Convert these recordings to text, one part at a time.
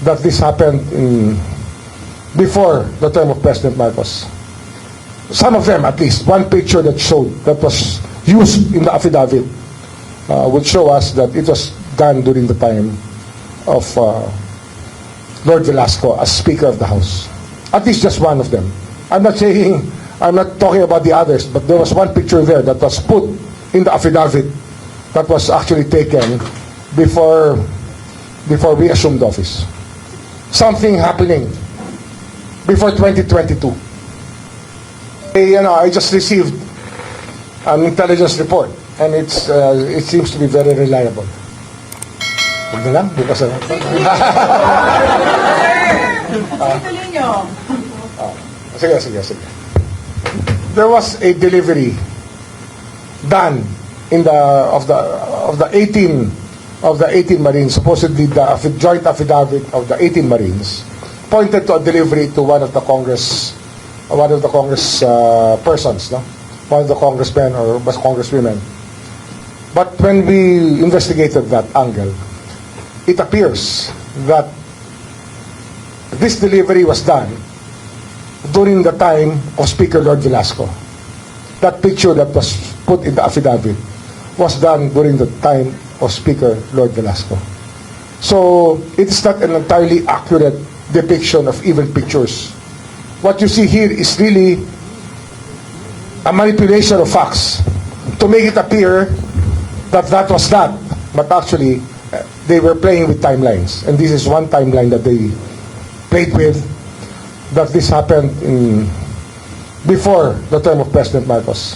that this happened before the term of President Marcos. Some of them, at least, one picture that showed, that was used in the affidavit, would show us that it was done during the time of Lord Velasco as Speaker of the House. At least just one of them. I'm not talking about the others, but there was one picture there that was put in the affidavit that was actually taken before we assumed office. Something happening before 2022. I just received an intelligence report, and it seems to be very reliable. Huwag na lang, bukas na lang. Sige. There was a delivery done of the 18 Marines. Supposedly the joint affidavit of the 18 Marines pointed to a delivery to one of the Congress persons, no? One of the congressmen or congresswomen. But when we investigated that angle, it appears that this delivery was done during the time of Speaker Lord Velasco. That picture that was put in the affidavit was done during the time of Speaker Lord Velasco. So it is not an entirely accurate depiction of even pictures. What you see here is really a manipulation of facts to make it appear that that was that, but actually they were playing with timelines, and this is one timeline that they played with, that this happened before the term of President Marcos.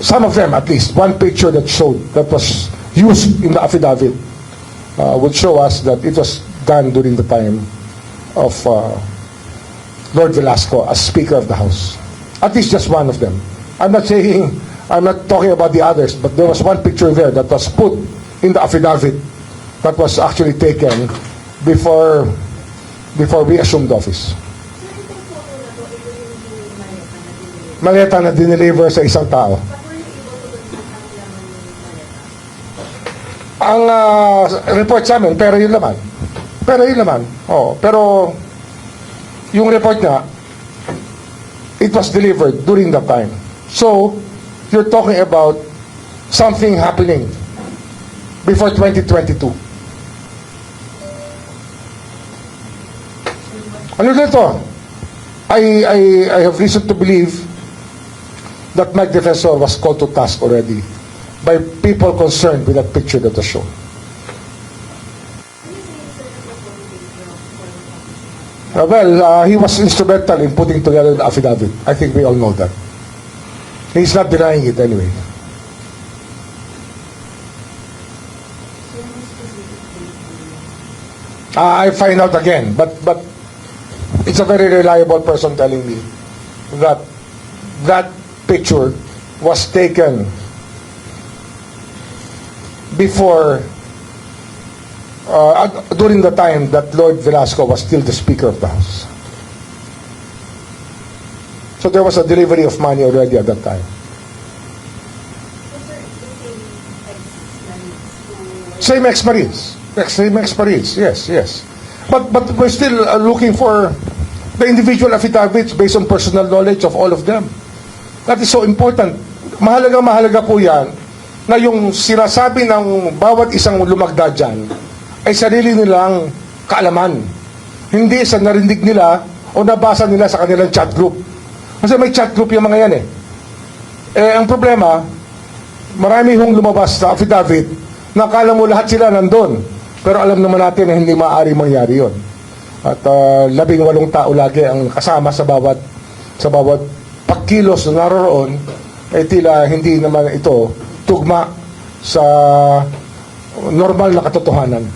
Some of them, at least, one picture that showed, that was used in the affidavit, would show us that it was done during the time of Lord Velasco as Speaker of the House. At least just one of them. I'm not talking about the others, but there was one picture there that was put in the affidavit that was actually taken before we assumed office. Maleta na dineliver sa isang tao. Ang report sa amin, pero yun naman. Pero yung report nga, it was delivered during that time. So, you're talking about something happening before 2022. Ano dito? I have reason to believe that Mike Defensor was called to task already by people concerned with that picture that was shown. He was instrumental in putting together the affidavit. I think we all know that. He's not denying it anyway. I find out again, but it's a very reliable person telling me that that picture was taken before during the time that Lord Velasco was still the Speaker of the House. So there was a delivery of money already at that time. Same ex-Marines, yes. But we're still looking for the individual affidavits based on personal knowledge of all of them. That is so important. Mahalaga po yan na yung sinasabi ng bawat isang lumagda dyan ay sarili nilang kaalaman. Hindi sa narinig nila o nabasa nila sa kanilang chat group. Kasi may chat group yung mga yan eh. Ang problema, marami hong lumabas sa affidavit na akala mo lahat sila nandun. Pero alam naman natin na hindi maaari mangyari yon. At 18 tao lagi ang kasama sa bawat pagkilos na naroon, ay tila hindi naman ito tugma sa normal na katotohanan.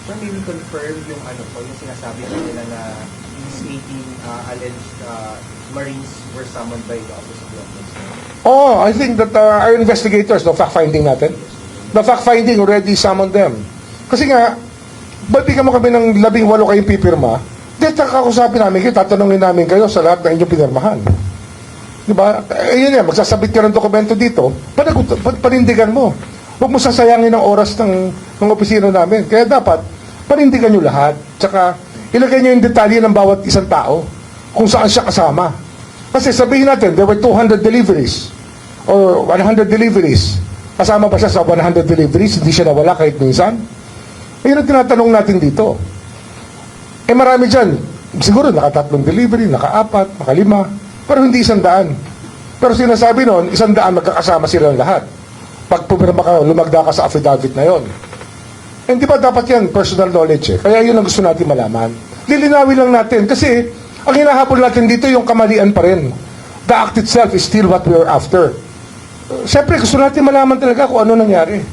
So maybe confirm yung yung sinasabi nila na these 18 alleged Marines were summoned by the Office of the Ombudsman? I think that our investigators, fact-finding natin, the fact-finding already summoned them. Kasi nga, ba't bigyan mo kami ng 18 kayong pipirma? Kakausapin namin kayo, tatanungin namin kayo sa lahat ng inyong pinirmahan. Diba? Yun yan, magsasabit ka ng dokumento dito, panindigan mo. Huwag mo sasayangin ang oras ng opisina namin. Kaya dapat, panindigan nyo lahat. Tsaka, ilagay nyo yung detalye ng bawat isang tao kung saan siya kasama. Kasi sabihin natin, there were 200 deliveries or 100 deliveries. Kasama ba siya sa 100 deliveries? Hindi siya nawala kahit minsan? Ayun ang tinatanong natin dito. Eh marami dyan, siguro naka-3 delivery, naka-4, naka-5, pero hindi 100. Pero sinasabi noon, 100 magkakasama silang lahat. Pag pumirma ka, lumagda ka sa affidavit na yon. Eh di ba dapat yan, personal knowledge eh. Kaya yun ang gusto natin malaman. Lilinawin lang natin kasi ang hinahabol natin dito yung kamalian pa rin. The act itself is still what we are after. Siyempre, gusto natin malaman talaga kung ano nangyari.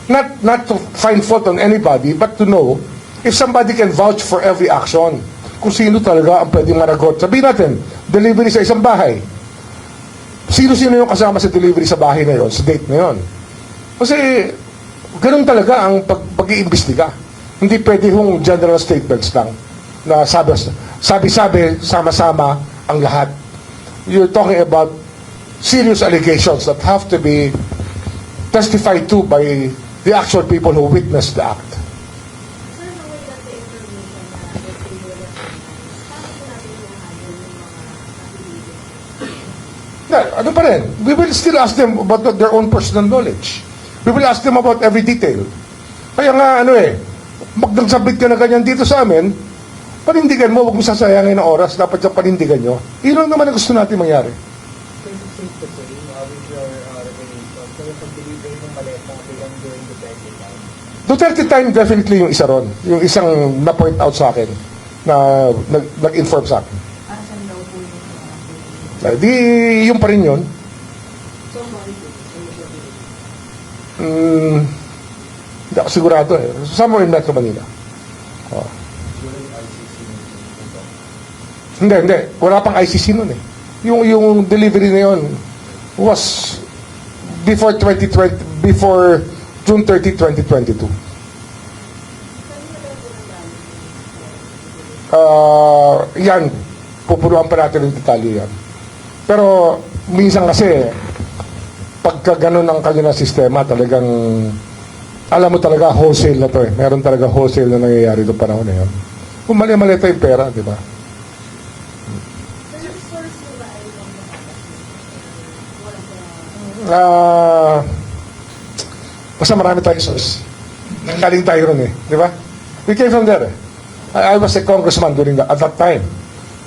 Not to find fault on anybody, but to know if somebody can vouch for every action. Kung sino talaga ang pwedeng managot. Sabihin natin, delivery sa isang bahay. Sino-sino yung kasama sa delivery sa bahay na yon, sa date na yon. Kasi, ganun talaga ang pag-iimbestiga. Hindi pwede yung general statements lang na sabi-sabi, sama-sama ang lahat. You're talking about serious allegations that have to be testified to by the actual people who witnessed the act. Sir, naway that the information na let's say wala paano po natin hinahandle yung mga affiliates? Na, ano pa rin? We will still ask them about their own personal knowledge. We will ask them about every detail. Kaya nga, magsabit ka na ganyan dito sa amin, panindigan mo, huwag mo sasayangin ng oras, dapat yung panindigan nyo. Yun lang naman ang gusto natin mangyari. Safe to say, with your revelation, so yung pag-deliver ng maleta bilang during the Duterte time? Duterte time, definitely yung isa ron. Yung isang na-point out sa akin, na nag-inform sa akin. Asan daw po yung Di, yung pa rin yun. So, sorry po. Hindi ako sigurado eh. Somewhere in Metro Manila. Oh. Hindi. Wala pang ICC nun eh. Yung delivery na yun was before 2020, before June 30, 2022. Yan. Pupunuan pa natin yung detalye yan. Pero minsan kasi pagka ganun ang kanilang sistema, talagang alam mo talaga wholesale na to eh. Meron talaga wholesale na nangyayari noong panahon na yun. Kung mali-mali tayong pera, di ba? Sir, yung source mo ba ay yung Basta marami tayong source. Nanggaling tayo ron eh. Di ba? We came from there eh. I was a congressman during at that time.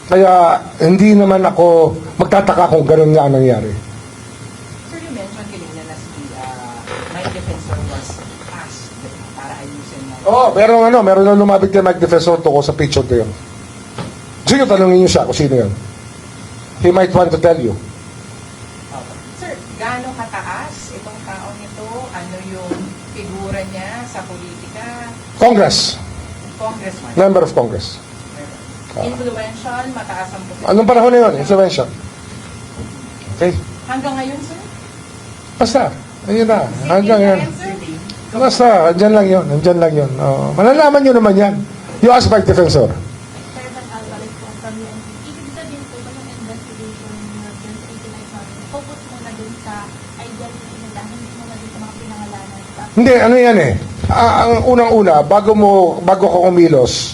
Kaya hindi naman ako magtataka kung ganun nga ang nangyari. Sir, you mentioned kanina na si Mike Defensor was asked para ayusin na. Meron na lumapit kay Mike Defensor to ko sa picture ko yun. Sige, tanongin niyo siya kung sino yun. He might want to tell you. Sir, gaano kataas itong taong ito? Ano yung figura niya sa politika? Congress. Congressman. Member of Congress. Influential, mataas ang posisyon. Anong panahon na yun? Influential. Okay. Hanggang ngayon, sir? Basta. Ayun na. Hanggang yan. Sir, Basta. Andyan lang yun. Oh. Malalaman nyo naman yan. You ask Mike Defensor. Servan Alvarez po from UNC. Ibig sabihin po ba yung investigation na dun sa 89 focus muna dun sa identity nila, hindi muna dun sa mga pinangalanan. Hindi, ano yan eh. Ang unang-una, bago ka kumilos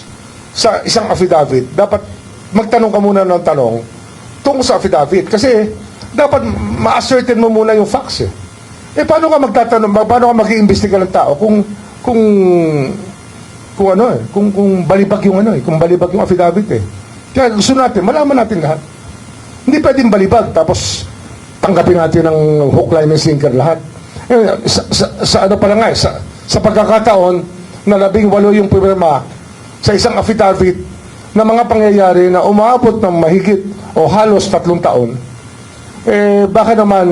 sa isang affidavit, dapat magtanong ka muna ng tanong tungkol sa affidavit. Kasi dapat ma-ascertain mo muna yung facts eh. Paano ka magtatanong, paano ka mag-iimbestiga ng tao kung balibag yung kung balibag yung affidavit eh. Kaya gusto natin, malaman natin lahat. Hindi pwedeng balibag tapos tanggapin natin ng hook, line, and sinker lahat. Sa pagkakataon na 18 yung pirma sa isang affidavit na mga pangyayari na umaabot ng mahigit o halos 3 taon, baka naman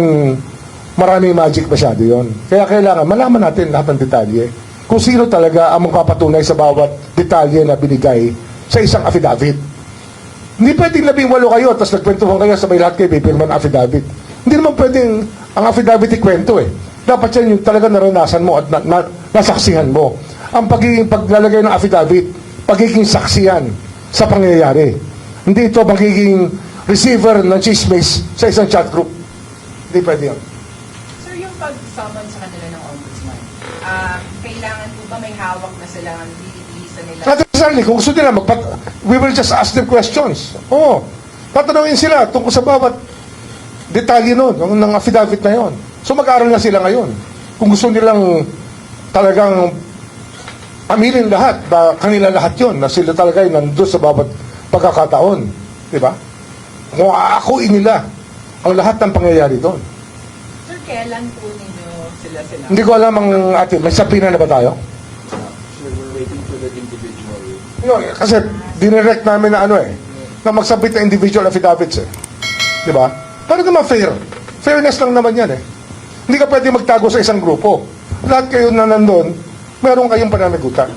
marami magic masyado yun. Kaya kailangan malaman natin lahat ng detalye kung sino talaga ang magpapatunay sa bawat detalye na binigay sa isang affidavit. Hindi pwedeng 18 kayo tapos nagkwentuhan kayo sabay lahat kayo pipirma ng affidavit. Hindi naman pwedeng ang affidavit ikwento eh. Dapat yan yung talaga naranasan mo at nasaksihan mo. Ang paglalagay ng affidavit, pagiging saksiyan sa pangyayari. Hindi ito magiging receiver ng chismis sa isang chat group. Hindi pwede yan. Sir, yung pag-summon sa kanila ng ombudsman, kailangan po ba may hawak na silang DDT titiisan nila? Not necessarily. Kung gusto nila, we will just ask them questions. Oo. Tatanungin sila tungkol sa bawat detalye nun, ng affidavit na yon. So mag-aaral na sila ngayon. Kung gusto nilang talagang aminin lahat, na kanila lahat yon, na sila talaga ay nandun sa bawat pagkakataon. Diba? Kung aakuin nila ang lahat ng pangyayari doon. Sir, kailan po ninyo sila? Hindi ko alam ang ate, may sapina na ba tayo? Sir, we're waiting for the individual. Kasi dinirect namin na na magsabit na individual affidavits Di ba? Para naman fair. Fairness lang naman yan Hindi ka pwede magtago sa isang grupo. Lahat kayo na nandun, meron kayong pananagutan.